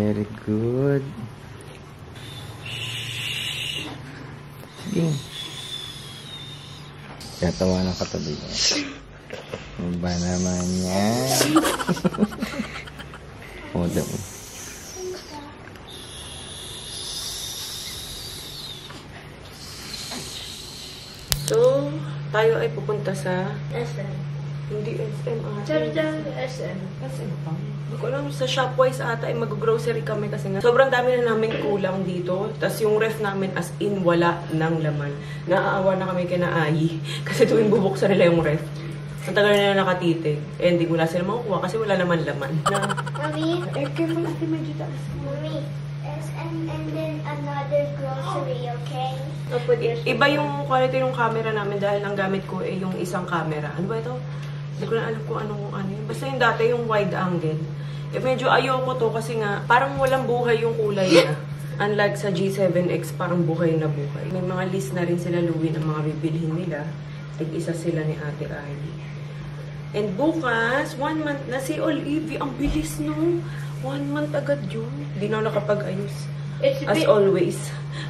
Very good. Sige. Katawa ng katabi niya. Ano ba naman yan? Hold on. So, tayo ay pupunta sa SM. Hindi SM SM. SM pa. Hindi ko alam, sa Shopwise ata ay mag-grocery kami kasi nga sobrang dami na namin kulang dito. Tapos yung ref namin as in wala ng laman. Naaawa na kami kina Ayi kasi tuwing bubuksan nila yung ref. Ang tagal nila nakatitig. Eh, hindi wala sila makukuha kasi wala naman laman. Mommy, Careful ate, medyo taas. Mommy, SM and then another grocery, okay? Iba yung quality ng camera namin dahil ang gamit ko ay yung isang camera. Ano ba ito? Hindi ko na alam kung ano yun. Basta yung dati yung wide angle. Eh medyo ayoko to kasi nga parang walang buhay yung kulay niya. Unlike sa G7X, parang buhay na buhay. May mga list na rin sila Louie ng mga bibilhin nila. Tig-isa sila ni Ate Ayi. And bukas, 1 month na si Olivia. Ang bilis no. 1 month agad yun. Hindi na nakapag-ayos. As always.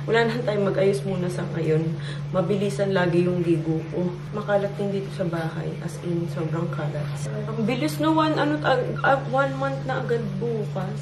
Wala na tayong mag-ayos muna sa ngayon. Mabilisan lagi yung ligo ko. Makalat din dito sa bahay. As in, sobrang kalat. Ang bilis no. 1 month na agad bukas.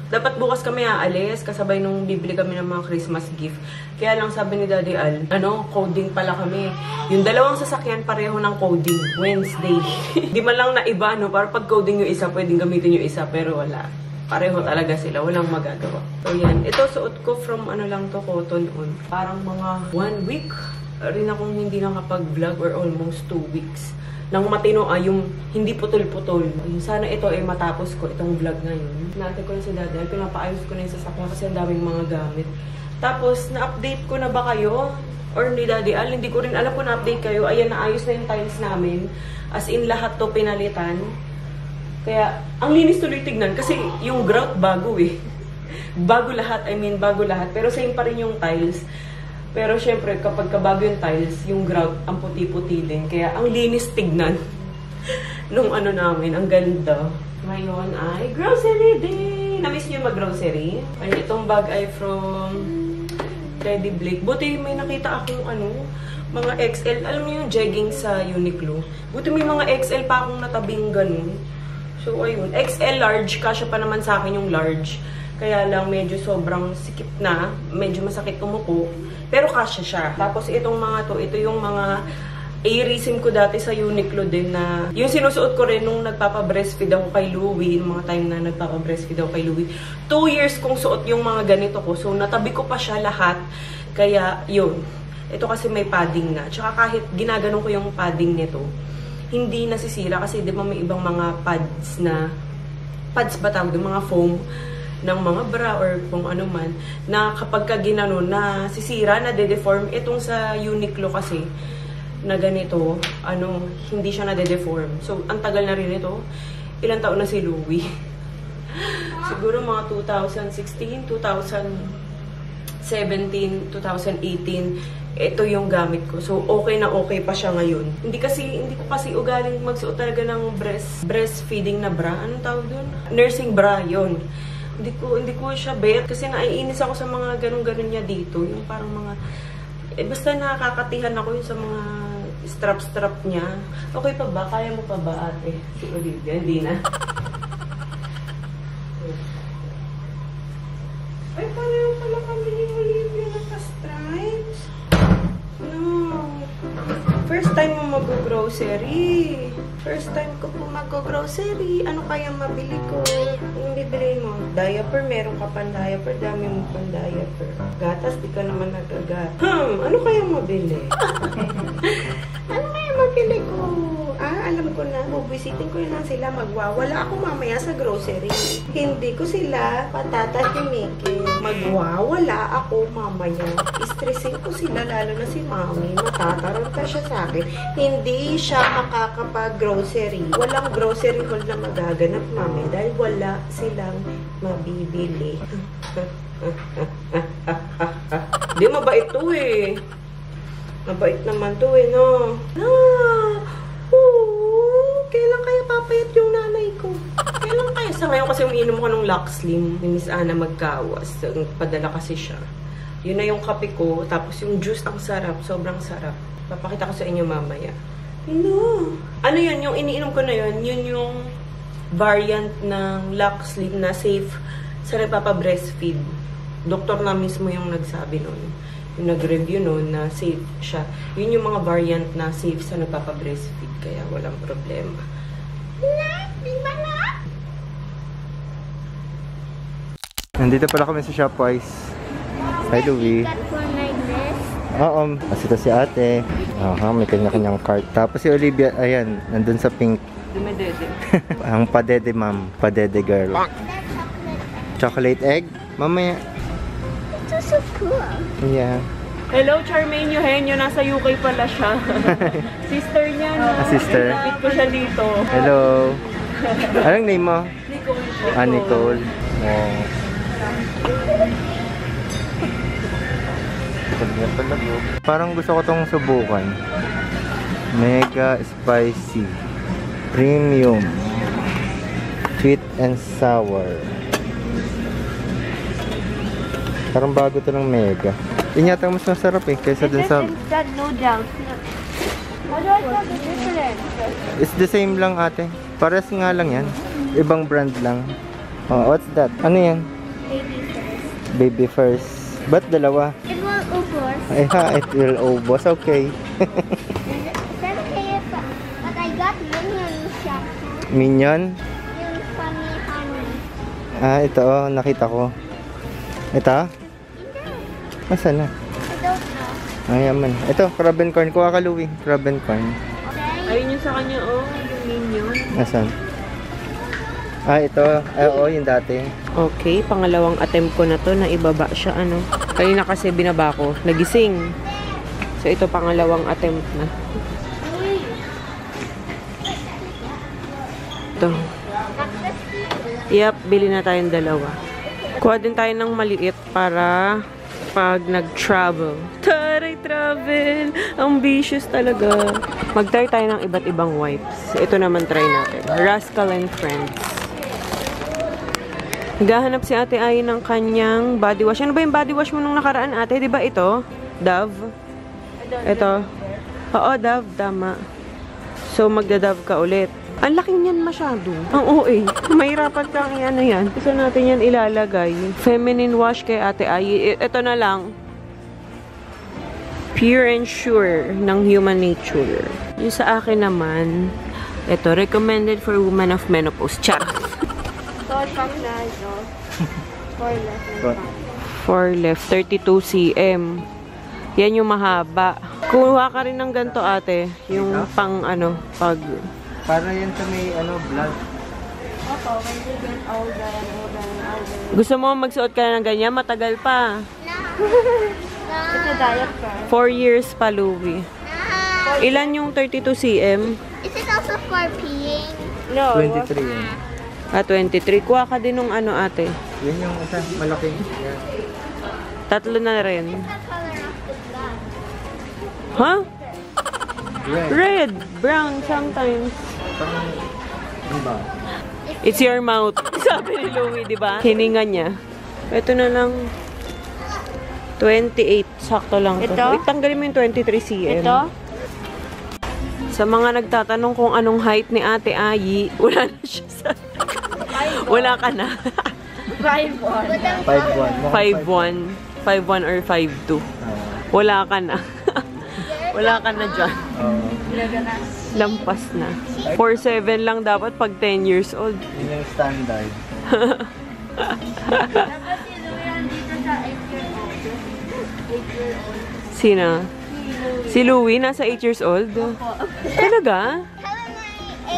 Dapat bukas kami aalis. Kasabay nung bibili kami ng mga Christmas gift. Kaya lang sabi ni Daddy Al, coding pala kami. Yung dalawang sasakyan pareho ng coding. Wednesday. Di man lang na iba, no? Para pag coding yung isa, pwedeng gamitin yung isa. Pero wala. Pareho talaga sila. Walang magagawa. So, yan. Ito, suot ko from lang to, cotton on. Parang mga 1 week rin akong hindi nakapag-vlog or almost 2 weeks. Nang matino yung hindi putol-putol. Sana ito ay matapos ko itong vlog ngayon. Natin ko na si Daddy. Pinapaayos ko na yung sasakyan kasi ang daming mga gamit. Tapos, na-update ko na ba kayo? Or ni Daddy Al? Hindi ko rin alam kung na-update kayo. Ayan, naayos na yung tiles namin. As in, lahat to pinalitan. Kaya, ang linis tuloy tignan. Kasi yung grout bago eh. Bago lahat. Bago lahat. Pero same pa rin yung tiles. Pero syempre, kapag kabago yung tiles, yung grout, ang puti-puti din. Kaya, ang linis tignan. Nung namin, ang ganda. Ngayon ay grocery day! Na-miss nyo mag-grocery? Ay, itong bag ay from Teddy Blake. Buti may nakita akong mga XL. Alam niyo yung jegging sa Uniqlo. Buti may mga XL pa akong natabing ganun. So, ayun. XL large. Kasya pa naman sa akin yung large. Kaya lang medyo sobrang sikip na. Medyo masakit umupo. Pero kasya siya. Tapos itong mga to, ito yung mga A-resim ko dati sa Uniqlo din na yung sinusuot ko rin nung nagpapa-breastfeed ako kay Louie. Yung mga time na nagpapa-breastfeed ako kay Louie. 2 years kong suot yung mga ganito ko. So, natabi ko pa siya lahat. Kaya, yun. Ito kasi may padding na. Tsaka kahit ginaganon ko yung padding nito, hindi nasisira kasi di ba may ibang mga pads ba tawag yung mga foam ng mga bra or kung ano man na kapag ka ginano na sisira, na de-deform. Itong sa Uniqlo kasi na ganito, hindi siya na de-deform. So, ang tagal na rin ito. Ilang taon na si Louie? Siguro mga 2016, 2017, 2018. Ito yung gamit ko. So, okay na okay pa siya ngayon. Hindi ko kasi ugaling magsuot talaga ng breastfeeding na bra. Anong tawag dun? Nursing bra, yon. Hindi ko siya bet. Kasi naiinis ako sa mga ganun-ganun niya dito. Yung parang mga, basta nakakatihan ako yun sa mga strap-strap niya. Okay pa ba? Kaya mo pa ba, ate? Si Olivia, hindi na. Ay, pareho pala kami ni Olivia naka-stripes. First time mo mag-grocery. First time ko po mag-grocery. Ano kaya mabili ko? Yung bibili mo? Diaper. Meron ka pang diaper. Dami mo pang diaper. Gatas, di ka naman nagagat. Ano kaya mabili? Ano kaya mabili ko? Alam ko na. Bubisitin ko na sila. Magwawala ako mamaya sa grocery. Hindi ko sila patatahimikin. Magwawala ako mamaya. Stressin ko sila, lalo na si Mami. Matataranta siya sa akin. Hindi siya makakapag-grocery. Walang grocery haul na magaganap, Mami, dahil wala silang mabibili. Hindi, mabait to eh. Mabait naman to eh, no? Kailan kaya papayat yung nanay ko? Kailan kaya? siya ngayon kasi umiinom ko ng Lux Slim. Ni Miss Ana Magkawas. Padala kasi siya. Yun na yung kape ko. Tapos yung juice, ang sarap. Sobrang sarap. Papakita ko sa inyo mamaya. No. Ano yun? Yung iniinom ko na yun, yun yung variant ng Lux Slim na safe sa nagpapa-breastfeed. Doktor na mismo yung nagsabi nun. Yung nag-review nun na safe siya. Yun yung mga variant na safe sa nagpapa-breastfeed. Kaya walang problema. Nandito pala kami sa Shopwise. Hi, Louie. Oo, kasi ito si ate. May kanya-kanyang cart. Tapos si Olivia, ayan, nandun sa pink. Dumedede. Ang padede, ma'am. Padede girl. Chocolate egg? Mamaya. It's so cool. Yeah. Hello, Charmaine Eugenio. Nasa UK pala siya. Sister niya, no? Sister. Napit ko siya dito. Hello. Anong name mo? Nicole. Nicole. Wow. Parang gusto ko tong subukan. Mega spicy. Premium. Sweet and sour. Parang bago to ng Mega. Yun yata mas masarap eh. Kaysa dun sa... Instant noodles. How do I tell the difference? It's the same lang ate. Pares nga lang yan. Ibang brand lang. Oh, what's that? Ano yan? Baby first. Baby first. Ba't dalawa? It will ubos. Ay ha, it will ubos. Okay. It's okay if... But I got Minion shampoo. Minion? Yung funny honey. Ah, ito oh, nakita ko. Ito? Nasaan na? I don't know. Ay, yaman. Ito, crab and corn. Kuha ka, Louie. Crab and corn. Ayun yung sa kanya, oh. Yung minion. Nasaan? Ah, ito. Ay, oo, yung dati. Okay, pangalawang attempt ko na to na ibaba siya, ano. Kanina kasi binaba ko. Nagising. So, ito pangalawang attempt na. Ito. Yep, bili na tayong dalawa. Kuha din tayo ng maliit para pag nag-travel. Taray, travel! Ambitious talaga. Mag-try tayo ng iba't ibang wipes. Ito naman try natin. Rascal and Friends. Naghahanap si Ate Ai ng kanyang body wash. Ano ba yung body wash mo nung nakaraan, ate? Di ba ito? Dove? Ito. Oo, Dove. Tama. So, magda-Dove ka ulit. Ang laki niyan masyado. Ang OA. Mahirapan kang ano yan. Gusto natin yan ilalagay. Feminine wash kay Ate Ai. Ito na lang. Pure and Sure ng Human Nature. Yung sa akin naman, ito, recommended for women of menopause. Charot. For left, 32 cm. Yan yung mahaba. Kuha ka rin ng ganito, ate. Yung pang ano, pag... Para yan sa may ano, blood. Opo, when you get older and older and older. Gusto mo magsuot ka na ng ganyan? Matagal pa. It's a diaper. 4 years pa, Louie. Ilan yung 32 cm? Is it also for peeing? No. 23 yan. 23. Kuha ka din ng ano, ate. Yun yung isa, malaking. Yan. Tatlo na rin. The color of the blood. Huh? Red. Red. Brown sometimes. Parang, ano ba? It's your mouth. Sabi ni Louie, di ba? Hininga niya. Ito na lang. 28. Sakto lang to. Ito? Tanggalin mo yung 23 cm. Ito? Sa mga nagtatanong kung anong height ni Ate Ai, wala na siya sa... Wala ka na. 5'1". 5'1". 5'1". 5'1 or 5'2". Wala ka na. Wala ka na dyan. Lampas na. 4'7" lang dapat pag 10 years old. Yun yung standard. Dapat si Luyan dito sa 8-year-old. Sina? Si Louie, nasa 8 years old? Talaga?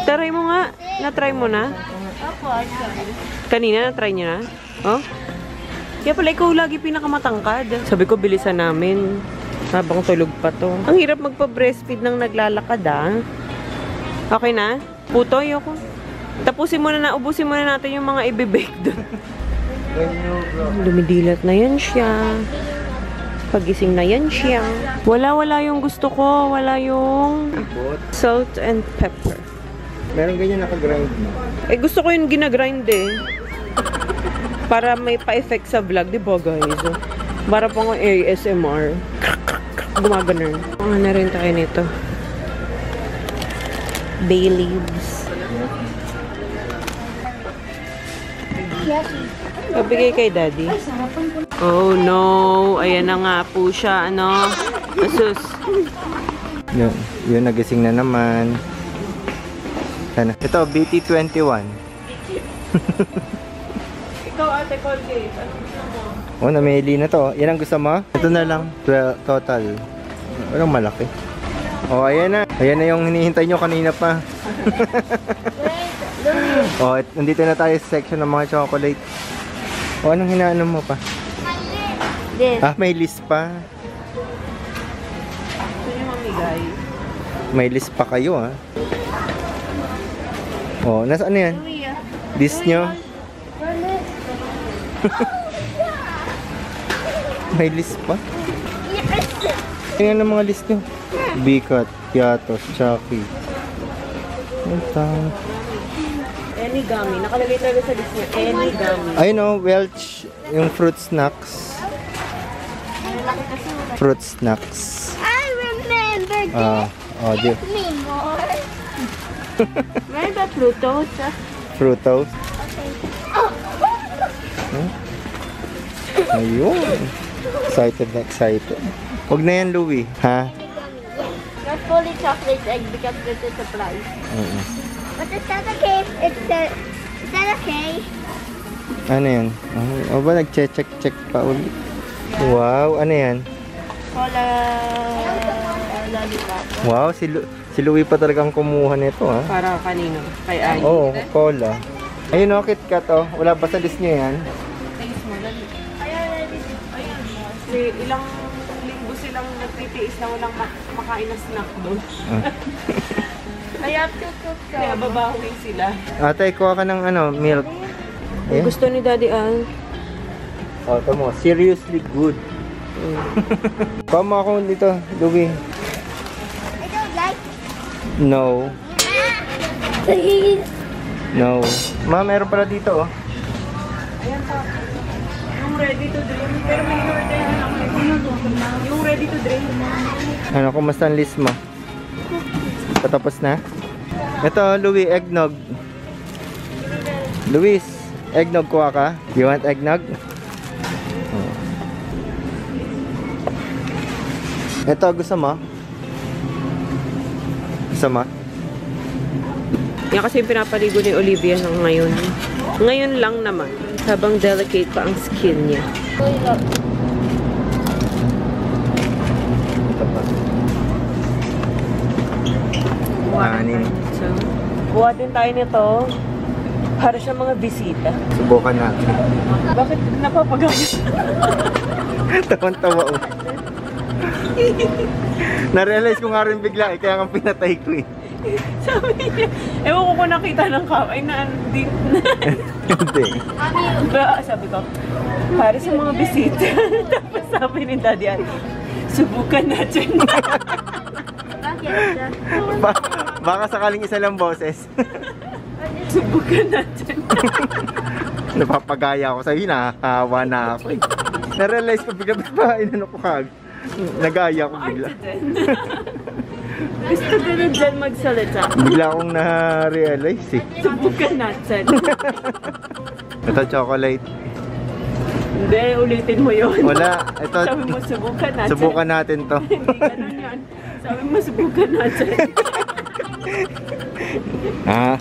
Try mo nga. Na-try mo na? Opo, actually. Kanina, na-try niyo na? Oh? Kaya pala ikaw lagi pinakamatangkad. Sabi ko, bilisan namin. Habang tulog pa to. Ang hirap magpa-breastfeed ng naglalakad, ah. Okay na? Puto, ayoko. Tapusin muna na, ubusin muna natin yung mga i-bake doon. Lumidilat na yan siya. Pagising na yan siya. Wala yung gusto ko. Wala yung salt and pepper. Meron ganyan nakagrind mo. Eh, gusto ko yung ginagrind eh. Para may pa-effect sa vlog, di ba guys? Para pang ASMR. Gumaganon. Mga na rin tayo nito. Bay leaves. Pabigay kay daddy. Oh no! Ayan na nga po siya. Ano? Asus. Yun nagising na naman. Ano? Ito, BT21. Ikaw ate, Colgate. Anong gusto mo? Oh, namili na to. Yan ang gusto mo? Ito na lang. 12 total. Walang malaki. Oh, ayan na. Ayan na yung hinihintay nyo kanina pa. Oh, nandito na tayo sa section ng mga chocolate. Oh, anong hinaano mo pa? This. Ah, may list pa. Gusto niyo mamigay? May list pa kayo, ah. Oh, nasaan na yan? List nyo? May list pa? Tingnan ang mga list nyo. Bicat, Piatos, Chucky. Ito. Any gummy. Nakalagay talaga sa list niya. Any gummy. I know, Welch, yung fruit snacks. Fruit snacks. I remember this. Oh, di. Me more. Meron ba Plutos? Fruitos. Okay. Ayun. Excited na excited. Huwag na yan, Louie. Ha? Not fully chocolate egg because this is a price. But is that okay? Is that okay? Ano yan? O ba, nag-check pa ulit? Wow, ano yan? Cola lollipop. Wow, si Louie pa talagang kumuha nito, ha? Para kanino? Kay Ay. Oo, cola. Ayun, o, KitKat, oh. Wala ba sa list nyo yan? Kasi ilang linggo silang nagtitiis na walang makain na snack doon. I have to cook Kaya babawi sila. Ate, kuha ka ng ano, milk. Ayan. Gusto ni Daddy Al. Oh, ito mo. Seriously good. Kuha mo ako dito, Louie. I don't like. No. Please. No. Ma, meron pala dito, oh. Ayan pa. Yung ready to drink. Pero may order na ako. Yung ready to drink. Ano, kumusta ang list mo? Patapos na? Ito, Louie, eggnog. Luis, eggnog kuha ka? You want eggnog? Oh. Ito, gusto mo? Gusto mo? Yan kasi yung pinapaligo ni Olivia ng ngayon. Ngayon lang naman. Habang delicate pa ang skin niya. Ito pa. Anin. So, buha din tayo nito. Para sa mga bisita. Subukan natin. Bakit napapagayos? Tawan-tawa, oh. Na-realize ko nga rin bigla, eh, kaya nga pinatay ko, eh. Sabi niya, ewan ko kung nakita ng kamay na hindi. Hindi. Ba, sabi ko, para sa mga bisita. Tapos sabi ni Daddy, subukan natin. Baka sakaling isa lang boses. Subukan natin. Napapagaya ako sa'yo, nakakawa na ako, eh. Na-realize ko bigla, inano ko kag. Nagaya ko bigla. Gusto ko na dyan magsalita. Bigla akong na-realize, eh. Subukan natin. Ito, chocolate. Hindi, ulitin mo yun. Wala. Ito, Sabi mo, subukan natin. subukan natin to. Hindi ganun yun. Sabi mo, subukan natin. Ha?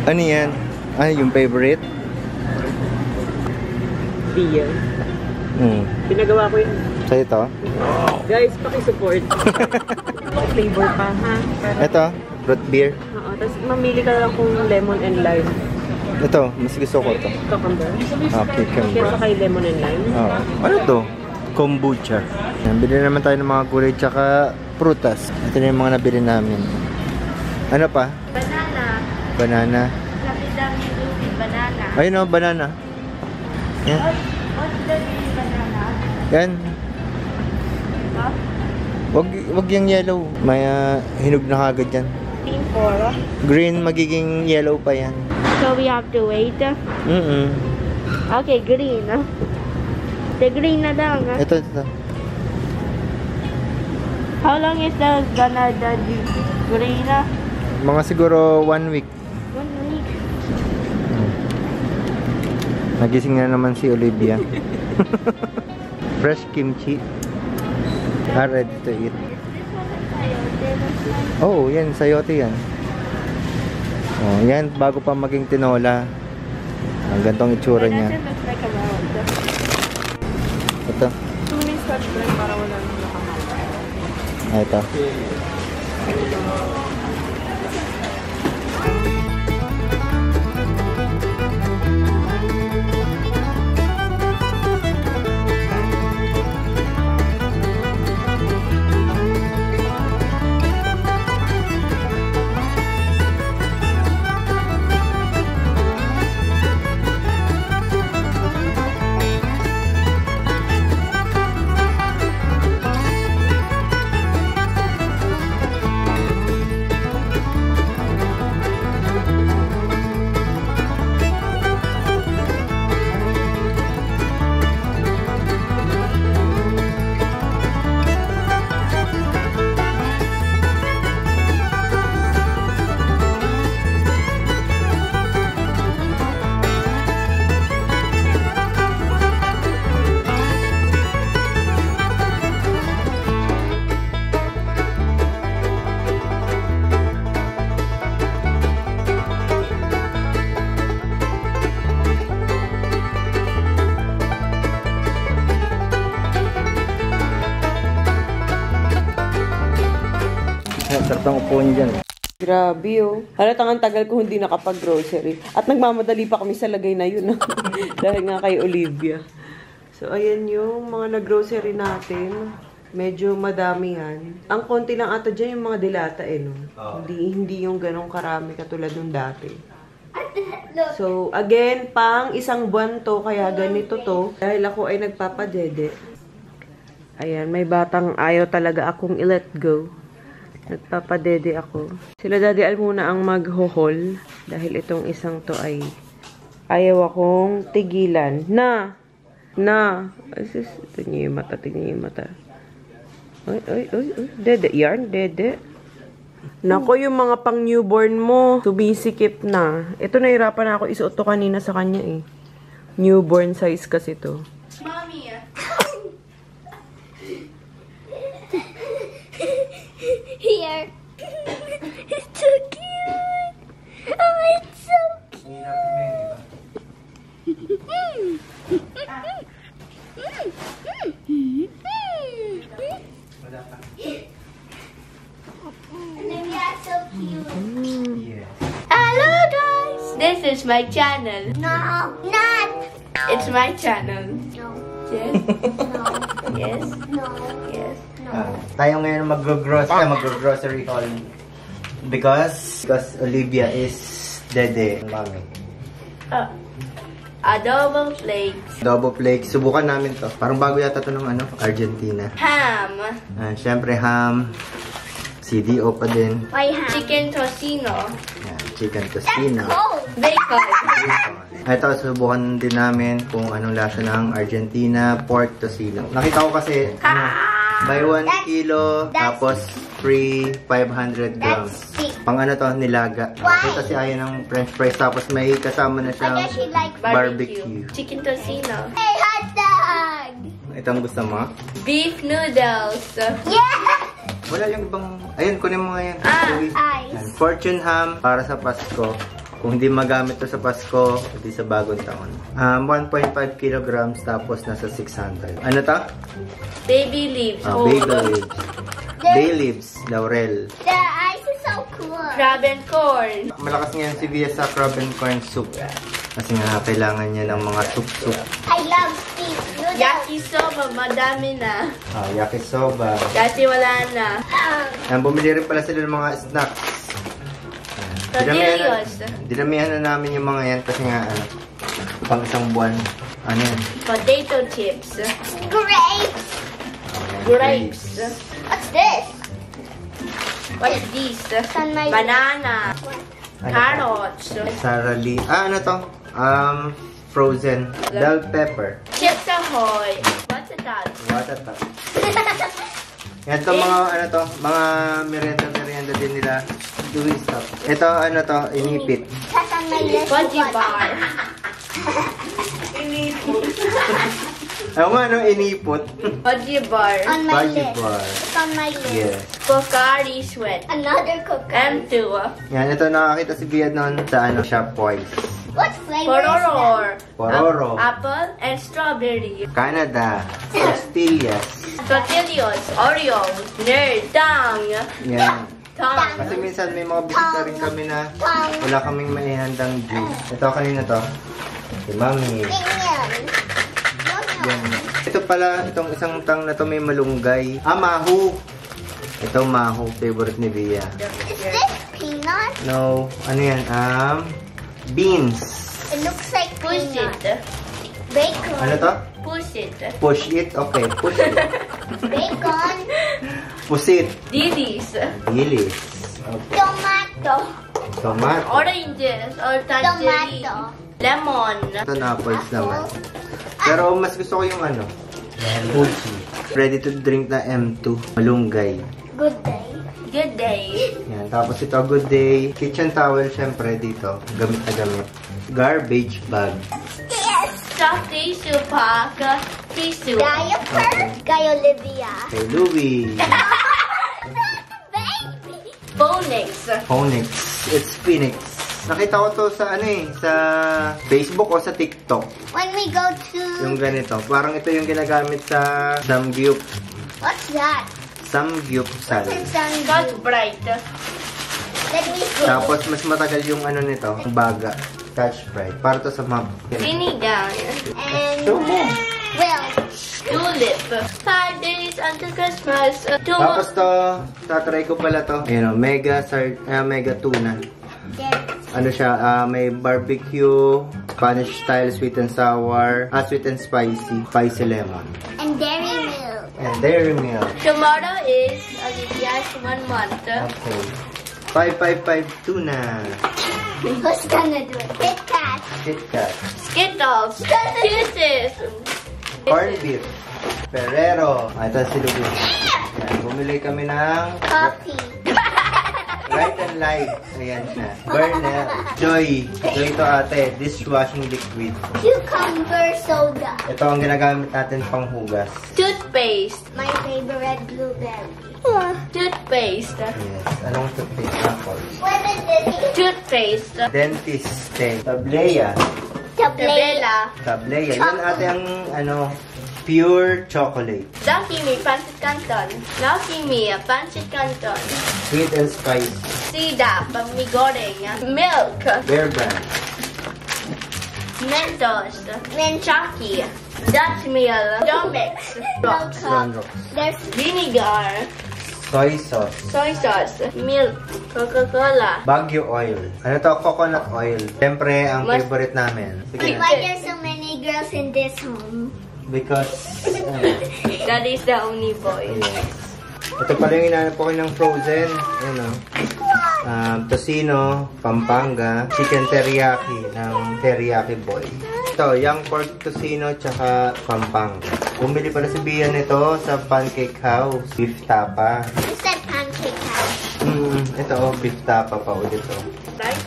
Ano yan? Ano yung favorite? Beer. Hmm. Pinagawa ko yun. Sa'yo to? Guys, pakisupport. Flavor pa, ha? Para, Ito, root beer. oo, tapos mamili ka lang kung lemon and lime. Ito, mas gusto ko to. Cucumber. Okay, Kesa kay lemon and lime. Oo. Ano to? Kombucha. Nabili naman tayo ng mga gulay tsaka prutas. Ito na yung mga nabili namin. Ano pa? Banana. Banana. Dami-dami yung banana. Ayun o, banana. Yan. What's the banana? Yan. Huh? Wag yung yellow. May hinog na kagad yan. 15.4. Green, magiging yellow pa yan. So we have to wait. Okay, green. The green na lang. Ito. How long is the green? Mga siguro 1 week. 1 week. Nagising na naman si Olivia. Fresh kimchi. Ready to eat. Oh, yan. Sayote yan. Oh, yan. Bago pa maging tinola. Ang gantong itsura niya. Ito. 2 minutes touch break para wala nang nakamay. Ito. Sarap ng upuan dyan. Grabe oh. Halatang ang tagal ko hindi nakapag-grocery. At nagmamadali pa kami sa lagay na yun. Dahil nga kay Olivia. So ayan yung mga nag-grocery natin. Medyo madami yan. Ang konti lang ata dyan yung mga dilata no? Hindi yung ganong karami katulad nung dati. So again, pang isang buwan to. Kaya ganito to. Dahil ako ay nagpapadede. Ayan, may batang ayaw talaga akong i-let go. Nagpapadede ako. Sila Daddy Al muna ang mag-haul. Dahil itong isang to ay ayaw akong tigilan. Na! Ito niyo yung mata. Tingnan yung mata. Ay. Dede. Yarn, dede. Nako, yung mga pang newborn mo. Sumisikip na. Ito nahirapan na ako isuot to kanina sa kanya eh. Newborn size kasi to. Mommy. Here. It's so cute. Oh, it's so cute. So cute. Hello guys. This is my channel. No, not. It's my channel. No. Yes. No. Yes. No. Yes. Tayo ngayon mag-grocery haul because Olivia is dede, mami. Adobo flakes. Adobo flakes. Subukan namin to. Parang bago yata to ng Argentina. Ham. Siyempre ham. CDO pa din. Why ham? Chicken tocino. Chicken tocino. Bacon. Ito, subukan din namin kung anong lasa ng Argentina pork tocino. Nakita ko kasi buy 1 kilo, tapos free 500 grams. Pang to, nilaga. Ito si Aya ng french fries, tapos may kasama na siyang barbecue. Chicken tocino. Hey, hot dog! Itong gusto mo? Beef noodles. Yeah! Wala yung ibang... Ayun, kunin mo nga yan. Ice. Fortune ham para sa Pasko. Kung hindi magamit to sa Pasko, hindi sa bagong taon. 1.5 kilograms, tapos nasa 600. Ano to? Baby leaves. Baby leaves. Bay leaves, laurel. The ice is so cool. Crab and corn. Malakas ngayon si Via sa crab and corn soup. Kasi nga kailangan niya ng mga soup-soup. I love steak noodles. Yakisoba, madami na. Yakisoba. Dati wala na. Bumili rin pala sila ng mga snacks. Dinamihan na namin yung mga yan kasi nga pang isang buwan. Ano yan? Potato chips. Grapes. Grapes. What's this? What's this? Banana. Carrots. Sara Lee. Ano to? Frozen bell pepper. Chips Ahoy. What's that? What a top. Yan to mga ano to, mga merienda din nila. Doing stuff. Ito ano to, inipit. Fudgy bar. Ano nga no, inipot. Fudgy bar. On my Fudgy list. bar. It's on my list. Yes. Pocari Sweat. Another cookie. M2. Yan, ito nakakita si Bia noon sa ano, Shopwise. What flavor is that? Pororo. Apple and strawberry. Canada. Tortillas. Tortillas. Oreo. Nerd. Tang. Yan. Tang. Kasi minsan may mga bisita rin kami na wala kaming maihandang juice. Ito kanina to. Si Mami. Minion. Yan. Ito pala, itong isang tang na to may malunggay. Mahu. Ito mahu. Favorite ni Bia. Is this peanut? No. Ano yan? Beans. It looks like Push peanut. it. Bacon. Ano to? Push it. Push it? Okay. Push it. Bacon. Pusit. Didis. Dilis. Okay. Tomato. Tomato. Oranges or tangerine. Tomato. Lemon. Ito na apples naman. Pero mas gusto ko yung ano. Fuji. Ready to drink na M2. Malunggay. Good day. Good day. Yan. Tapos ito, good day. Kitchen towel, syempre, dito. Gamit na gamit. Garbage bag. Yes. Soft tissue pack. Tissue. Diaper. Kay Olivia. Kay Louie. Baby. Phoenix. Phoenix. It's Phoenix. Nakita ko to sa ano eh, sa Facebook o sa TikTok. When we go to... Yung ganito. Parang ito yung ginagamit sa Samgyup. What's that? Samgyupsal. It's on Scotch Brite. Let me see. Tapos mas matagal yung ano nito, baga. Catch Pride. Para to sa map. Sinigang. And... Show mo. Well... Tulip. 5 days until Christmas. Tapos to, tatry ko pala to. Ayun o, mega tuna. Ano siya, may barbecue, Spanish style, sweet and sour, sweet and spicy lemon. And dairy milk. And dairy milk. Tomorrow is Olivia's 1 month. Okay. 555 tuna. Who's gonna do it? Kit Kat. Kit Kat. Skittles. Kisses. Corned beef. Ferrero. Ito si Lugo. Yan, bumili kami ng Coffee. Light and Light. Ayan siya. Burnell. Joy. Joy to ate. Dishwashing liquid. Cucumber soda. Ito ang ginagamit natin pang hugas. Toothpaste. My favorite blueberry. Toothpaste. Yes. Anong toothpaste? Apple. What is this? Toothpaste. Dentist. Tableya. Tabela. Tableya. Yan ate ang ano, pure chocolate. Lucky Me, Pancit Canton. Lucky Me, Pancit Canton. Sweet and spicy. Sidap, mi goreng. Milk. Bear Brand. Mentos. Chucky. Dutch Meal. Domix. Rocks. Brown Rocks. There's Vinegar. Soy sauce. Soy sauce. Milk. Coca-Cola. Baguio oil. Ano to? Coconut oil. Siyempre, ang favorite namin. Sige na. why there's so many girls in this home. Because, That is the only boy. yes. Ito pala yung inanap ko ng frozen. Ayan o. Tocino, Pampanga, chicken teriyaki ng teriyaki boy. Ito, young pork tocino tsaka Pampanga. Bumili pala si Bia nito sa Pancake House. Beef tapa. You said pancake house. Ito oh, beef tapa pa ulit oh. Right?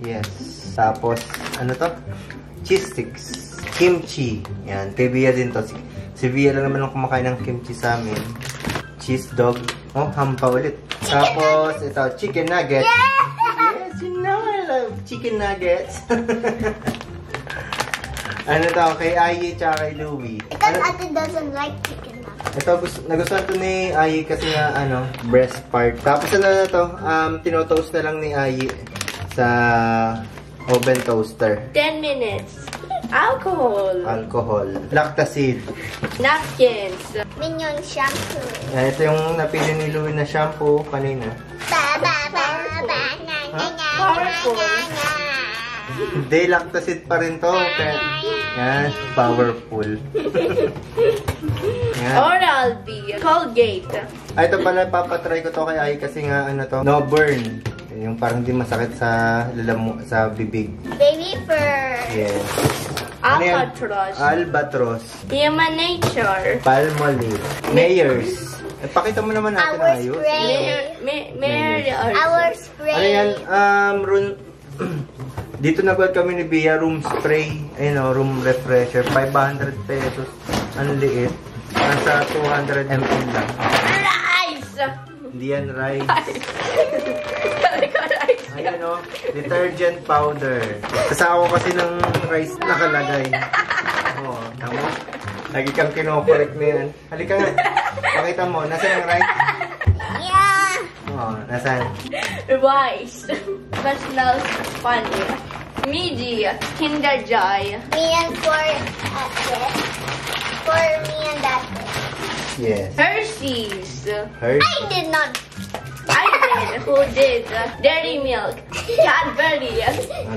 Yes. Tapos, ano to? Cheese sticks. Kimchi. Yan, kay Bia din to. Si Bia lang naman ang kumakain ng kimchi sa amin. Cheese dog. Oh, ham pa ulit. Tapos, ito, chicken nuggets. Yes, you know I love chicken nuggets. Ano to, kay Ayi tsaka kay Louie. Because Ate doesn't like chicken nuggets. Ito, nagustuhan to ni Ayi kasi nga, ano, breast part. Tapos ano na to, tinotoast na lang ni Ayi sa oven toaster. 10 minutes. Alcohol. Lactacid. Napkins. Minion shampoo. Yan, ito yung napili ni Louie na shampoo kanina. Ba ba ba ba na na na na Powerful. na na. Hindi, lactocid pa rin to. Kaya, yan, powerful. Yan. Oral-B. Colgate. Ay, ito pala, papatry ko to kay Ai kasi nga, ano to, no burn. Yung parang di masakit sa sa bibig. Baby fur. Yes. Ano yan? Albatross. Albatross. Human Nature. Palmolive. Mayors. Pakita mo naman natin Our ayos. spray. Our Our spray. Ano yan? Dito nag kami ni Bia, room spray. Ayun o, room refresher. 500 pesos. Ang liit. Nasa 200 ml lang. Rice! Hindi yan rice. Ayan o, detergent powder. Kasama kasi ng rice nakalagay. Oo, tama. Lagi kang kinokorek na yan. Halika nga. Pakita mo, nasaan ang rice? Yeah. Oo, nasaan? Rice. But smells funny. Midi. Kinder Joy. Me and for this. For me and that. Yes. Hershey's. Hershey. I did not. I did. Who did? Dairy Milk. Cadbury.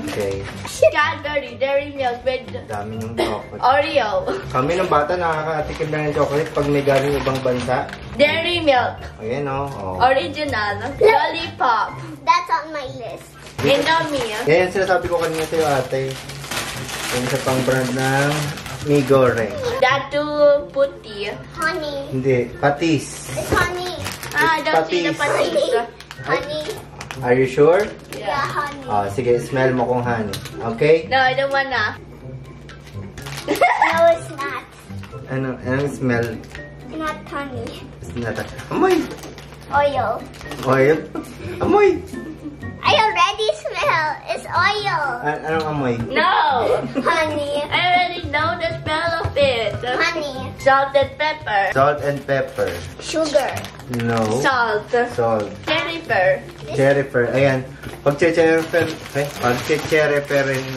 Okay. Cadbury. Dairy Milk with Dami ng chocolate. Oreo. Kami ng bata nakakatikim na ng chocolate pag may galing ibang bansa. Dairy Milk. Ayan o. Oh. Original. Lollipop. That's on my list. Indomie. Yan sinasabi ko kanina sa'yo ate. Yung sa pang brand ng Migoreng. Datu Puti. Honey. Hindi, patis. It's honey. I don't see the patis. Honey. Are you sure? Yeah, honey. Oh, sige, smell mo kung honey. Okay? No, I don't wanna. No, it's not. Anong smell? Not honey. Amoy! Oil. Oil? Amoy! I already smell. It's oil. Anong amoy? No! Honey. I already know the smell of it. Honey. Salt and pepper. Salt and pepper. Sugar. No. Salt. Salt. Jennifer. Cherryper. Ayan. Pag-cherryper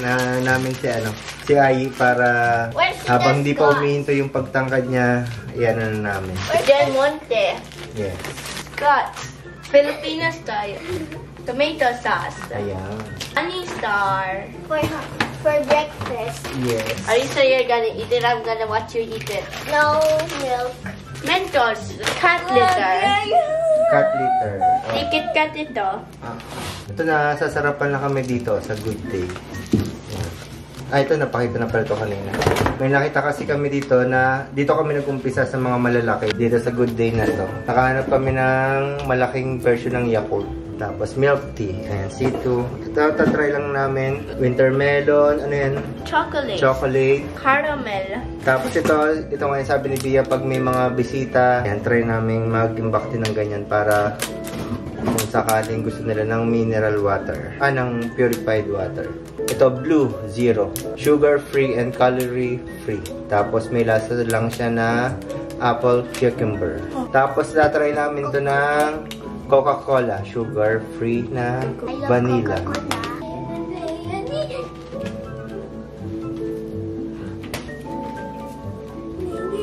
na namin si Ai para Where's the habang di pa sauce? umihinto yung pagtangkad niya, yan na namin. Del Monte. Yes. Scott. Filipino style. Tomato sauce. Ayan. Honey Star. For breakfast. Yes. Are you sure you're gonna eat it? I'm gonna watch you eat it. No milk. Mentos. Cat litter. Cat litter. Oh. Tikit cat ito. Ito na, sasarapan na kami dito sa Good Day. Ayan. Ito, napakita na pala ito kanina. May nakita kasi kami dito na dito kami nag-umpisa sa mga malalaki. Dito sa Good Day na to. Nakahanap kami ng malaking version ng Yakult. Tapos milk tea. Ayan, C2. Ito, tatry lang namin. Winter melon. Ano yan? Chocolate. Chocolate. Caramel. Tapos ito nga yung sabi ni Bia, pag may mga bisita, ayan, try namin mag-imbak din ng ganyan para kung sakaling gusto nila ng mineral water. Ng purified water. Ito, Blue Zero. Sugar-free and calorie-free. Tapos may lasa lang siya na apple cucumber. Tapos tatry namin ito ng Coca-Cola, sugar-free na vanilla.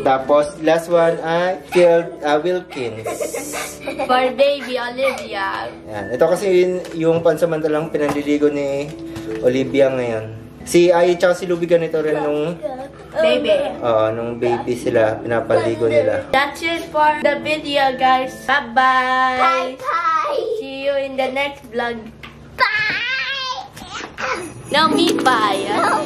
Tapos, last one ay Wilkins. For baby Olivia. Yan. Ito kasi yung pansamantalang pinanliligo ni Olivia ngayon. Si Ai at si Luby ganito rin nung Baby. nung baby sila, pinapaligo nila. That's it for the video, guys. Bye-bye. Bye. See you in the next vlog. Bye. No, me bye. No.